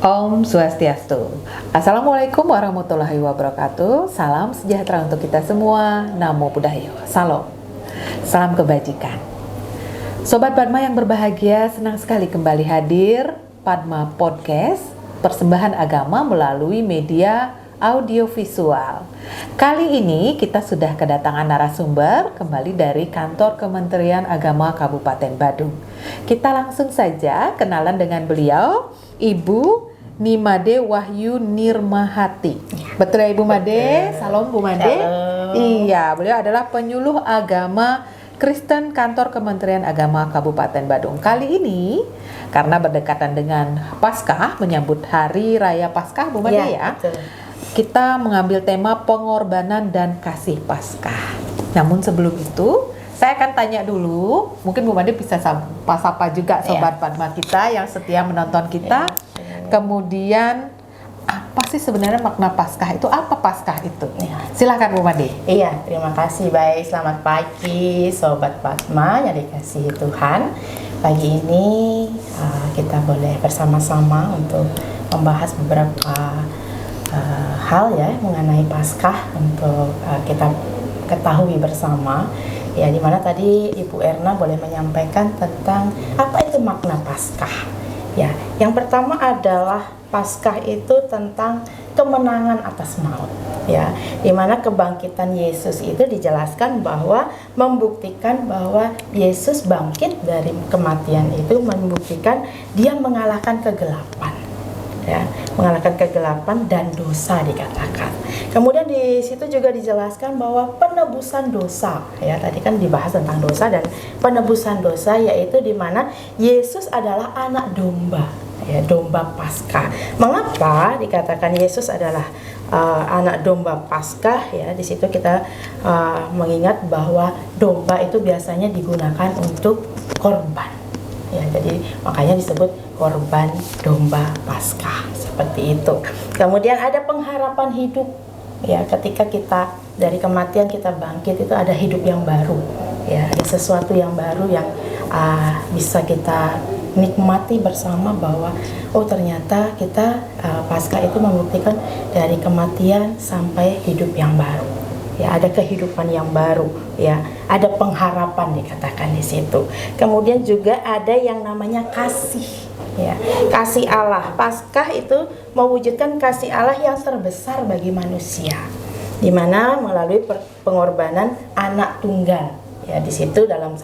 Om Swastiastu. Assalamualaikum warahmatullahi wabarakatuh. Salam sejahtera untuk kita semua. Namo Buddhaya. Salam. Salam kebajikan. Sobat Padma yang berbahagia, senang sekali kembali hadir Padma Podcast, persembahan agama melalui media audiovisual. Kali ini kita sudah kedatangan narasumber kembali dari kantor Kementerian Agama Kabupaten Badung. Kita langsung saja kenalan dengan beliau, Ibu Nimade Wahyu Nirmahati. Betul ya Ibu Made? Salam Bu Made. Halo. Iya, beliau adalah penyuluh agama Kristen Kantor Kementerian Agama Kabupaten Badung. Kali ini karena berdekatan dengan Paskah, menyambut Hari Raya Paskah Bu Made ya. Betul. Kita mengambil tema pengorbanan dan kasih Paskah. Namun sebelum itu, saya akan tanya dulu, mungkin Bu Made bisa sapa juga Sobat Padma kita yang setia menonton kita. Kemudian, apa sih sebenarnya makna Paskah itu? Apa Paskah itu? Silakan Bu Made. Iya, terima kasih. Baik, selamat pagi Sobat Padma yang dikasihi Tuhan. Pagi ini kita boleh bersama-sama untuk membahas beberapa hal ya mengenai Paskah untuk kita ketahui bersama. Ya, dimana tadi Ibu Erna boleh menyampaikan tentang apa itu makna Paskah. Ya, yang pertama adalah Paskah itu tentang kemenangan atas maut. Ya, dimana kebangkitan Yesus itu dijelaskan bahwa membuktikan bahwa Yesus bangkit dari kematian itu membuktikan dia mengalahkan kegelapan. Ya, mengalahkan kegelapan dan dosa dikatakan. Kemudian di situ juga dijelaskan bahwa penebusan dosa, ya tadi kan dibahas tentang dosa dan penebusan dosa, yaitu di mana Yesus adalah anak domba, ya domba Paskah. Mengapa dikatakan Yesus adalah anak domba Paskah? Ya di situ kita mengingat bahwa domba itu biasanya digunakan untuk korban. Ya, jadi makanya disebut korban domba Paskah seperti itu. Kemudian ada pengharapan hidup. Ya, ketika kita dari kematian kita bangkit itu ada hidup yang baru. Ya, ada sesuatu yang baru yang bisa kita nikmati bersama bahwa oh ternyata kita Paskah itu membuktikan dari kematian sampai hidup yang baru. Ya, ada kehidupan yang baru, ya, ada pengharapan dikatakan di situ. Kemudian juga ada yang namanya kasih, ya, kasih Allah. Paskah itu mewujudkan kasih Allah yang terbesar bagi manusia, di mana melalui pengorbanan anak tunggal. Ya, di situ dalam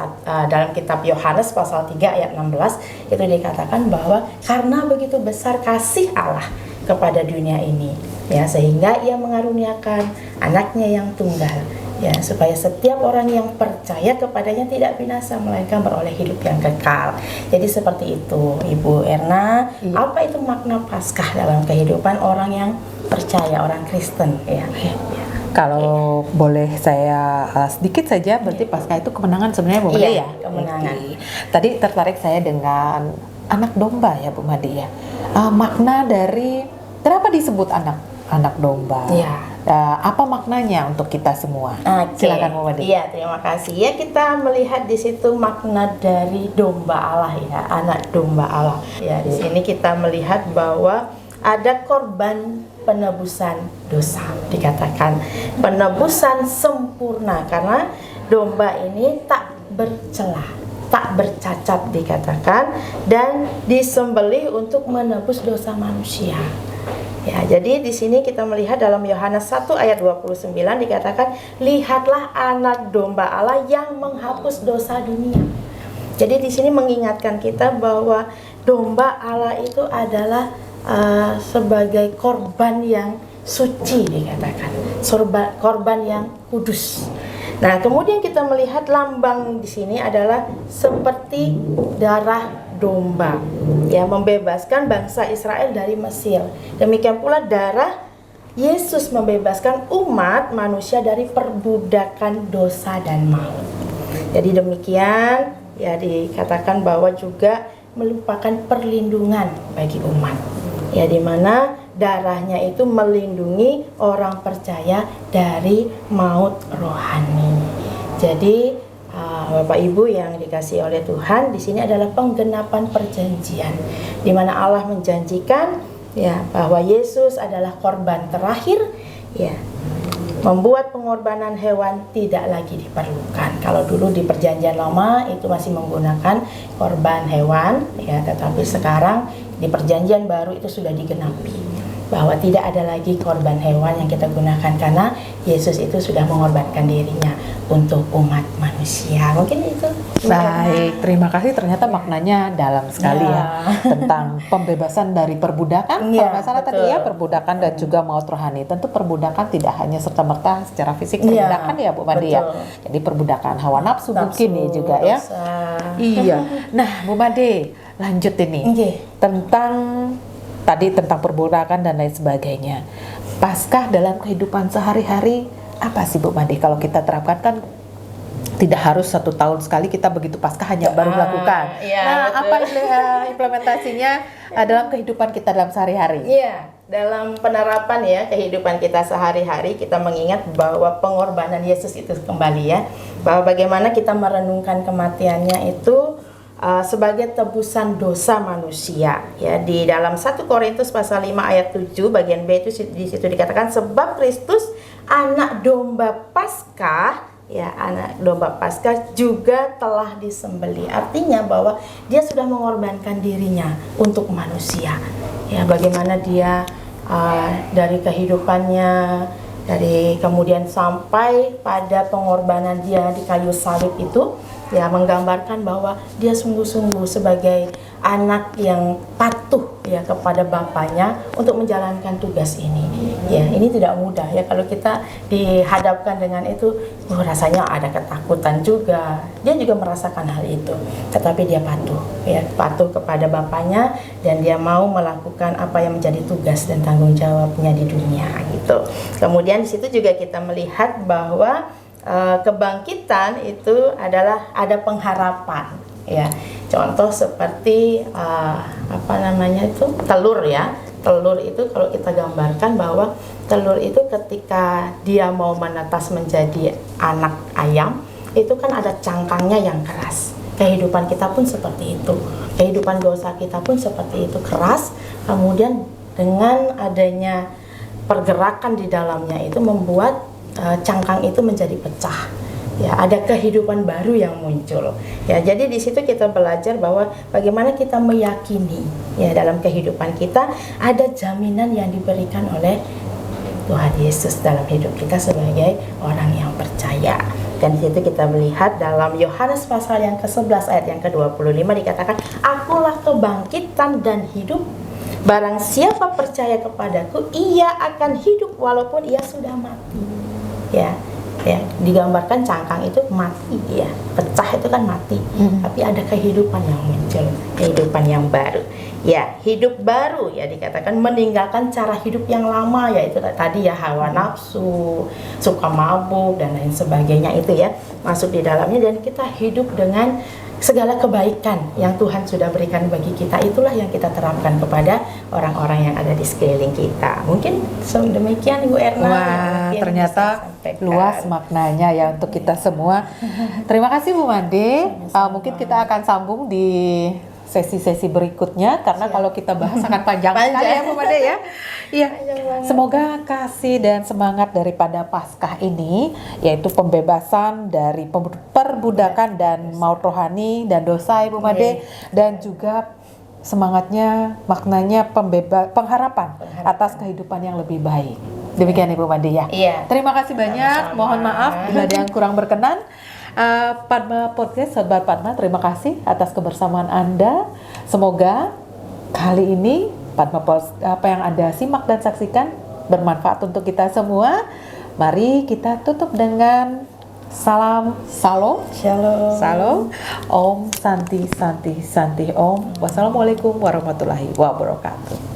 kitab Yohanes pasal 3 ayat 16 itu dikatakan bahwa karena begitu besar kasih Allah kepada dunia ini, ya, sehingga ia mengaruniakan anaknya yang tunggal, ya, supaya setiap orang yang percaya kepadanya tidak binasa melainkan beroleh hidup yang kekal. Jadi seperti itu Ibu Erna. Apa itu makna Paskah dalam kehidupan orang yang percaya, orang Kristen, ya. Kalau boleh saya sedikit saja, berarti Paskah itu kemenangan sebenarnya Bu Made ya? Kemenangan. Tadi tertarik saya dengan anak domba ya Bu Made ya. Makna dari kenapa disebut anak domba? Ya. Apa maknanya untuk kita semua? Silakan Bu Made. Iya, terima kasih. Ya, kita melihat di situ makna dari domba Allah, ya, anak domba Allah. Ya, di sini kita melihat bahwa ada korban penebusan dosa, dikatakan penebusan sempurna karena domba ini tak bercelah, tak bercacat dikatakan, dan disembelih untuk menebus dosa manusia. Ya, jadi di sini kita melihat dalam Yohanes 1 ayat 29 dikatakan, lihatlah anak domba Allah yang menghapus dosa dunia. Jadi di sini mengingatkan kita bahwa domba Allah itu adalah sebagai korban yang suci dikatakan, korban yang kudus. Nah, kemudian kita melihat lambang di sini adalah seperti darah domba, ya, membebaskan bangsa Israel dari Mesir. Demikian pula darah Yesus membebaskan umat manusia dari perbudakan dosa dan maut. Jadi demikian, ya, dikatakan bahwa juga merupakan perlindungan bagi umat, ya, di mana darahnya itu melindungi orang percaya dari maut rohani. Jadi Bapak Ibu yang dikasihi oleh Tuhan, di sini adalah penggenapan perjanjian, di mana Allah menjanjikan ya, bahwa Yesus adalah korban terakhir, ya, membuat pengorbanan hewan tidak lagi diperlukan. Kalau dulu di Perjanjian Lama itu masih menggunakan korban hewan, ya, tetapi sekarang di Perjanjian Baru itu sudah digenapi bahwa tidak ada lagi korban hewan yang kita gunakan karena Yesus itu sudah mengorbankan dirinya untuk umat manusia. Mungkin itu. Baik, terima kasih. Ternyata maknanya dalam sekali ya, tentang pembebasan dari perbudakan. Kalau nggak salah tadi ya, perbudakan dan juga maut rohani. Tentu perbudakan tidak hanya serta-merta secara fisik perbudakan ya Bu Made ya. Jadi perbudakan hawa nafsu mungkin nih juga ya. Iya. Nah Bu Made, lanjut ini tentang tadi tentang perbudakan dan lain sebagainya. Paskah dalam kehidupan sehari-hari apa sih Bu Made? Kalau kita terapkan kan tidak harus 1 tahun sekali kita begitu Paskah hanya baru melakukan. Iya, apa implementasinya dalam kehidupan kita dalam sehari-hari? Iya, dalam penerapan ya kehidupan kita sehari-hari kita mengingat bahwa pengorbanan Yesus itu kembali ya, bahwa bagaimana kita merenungkan kematiannya itu sebagai tebusan dosa manusia ya. Di dalam 1 Korintus pasal 5 ayat 7 bagian B itu di situ dikatakan sebab Kristus anak domba Paskah ya, anak domba Paskah juga telah disembelih. Artinya bahwa dia sudah mengorbankan dirinya untuk manusia ya. Bagaimana dia dari kehidupannya, dari kemudian sampai pada pengorbanan dia di kayu salib itu ya, menggambarkan bahwa dia sungguh-sungguh sebagai anak yang patuh ya kepada bapaknya untuk menjalankan tugas ini. Ya, ini tidak mudah ya kalau kita dihadapkan dengan itu, rasanya ada ketakutan juga. Dia juga merasakan hal itu, tetapi dia patuh ya, patuh kepada bapaknya dan dia mau melakukan apa yang menjadi tugas dan tanggung jawabnya di dunia gitu. Kemudian di situ juga kita melihat bahwa kebangkitan itu adalah ada pengharapan ya. Contoh seperti telur ya. Telur itu kalau kita gambarkan bahwa telur itu ketika dia mau menetas menjadi anak ayam itu kan ada cangkangnya yang keras. Kehidupan kita pun seperti itu. Kehidupan dosa kita pun seperti itu, keras. Kemudian dengan adanya pergerakan di dalamnya itu membuat cangkang itu menjadi pecah ya, ada kehidupan baru yang muncul ya. Jadi di situ kita belajar bahwa bagaimana kita meyakini ya dalam kehidupan kita ada jaminan yang diberikan oleh Tuhan Yesus dalam hidup kita sebagai orang yang percaya. Dan di situ kita melihat dalam Yohanes pasal yang ke-11 ayat yang ke-25 dikatakan, akulah kebangkitan dan hidup. Barang siapa percaya kepadaku, ia akan hidup walaupun ia sudah mati. Ya, digambarkan cangkang itu mati ya, pecah itu kan mati, tapi ada kehidupan yang muncul, kehidupan yang baru. Ya, hidup baru ya dikatakan meninggalkan cara hidup yang lama yaitu tadi ya hawa nafsu, suka mabuk dan lain sebagainya itu ya masuk di dalamnya, dan kita hidup dengan segala kebaikan yang Tuhan sudah berikan bagi kita, itulah yang kita terapkan kepada orang-orang yang ada di sekeliling kita. Mungkin demikian Ibu Erna. Wah, ternyata luas maknanya ya untuk kita semua. Terima kasih Bu Made. Mungkin kita akan sambung di sesi-sesi berikutnya karena kalau kita bahas akan panjang sekali ya Bu Made ya. Iya. Semoga kasih dan semangat daripada Paskah ini yaitu pembebasan dari perbudakan dan maut rohani dan dosa Ibu Made, dan juga semangatnya, maknanya pengharapan atas kehidupan yang lebih baik. Demikian Ibu Made ya. Iya. Terima kasih banyak. Mohon maaf bila ada yang kurang berkenan. Padma Podcast, Sobat Padma, terima kasih atas kebersamaan Anda. Semoga kali ini Padma apa yang Anda simak dan saksikan bermanfaat untuk kita semua. Mari kita tutup dengan salam Shalom. Shalom. Om Santi Santi Santi Om. Wassalamualaikum warahmatullahi wabarakatuh.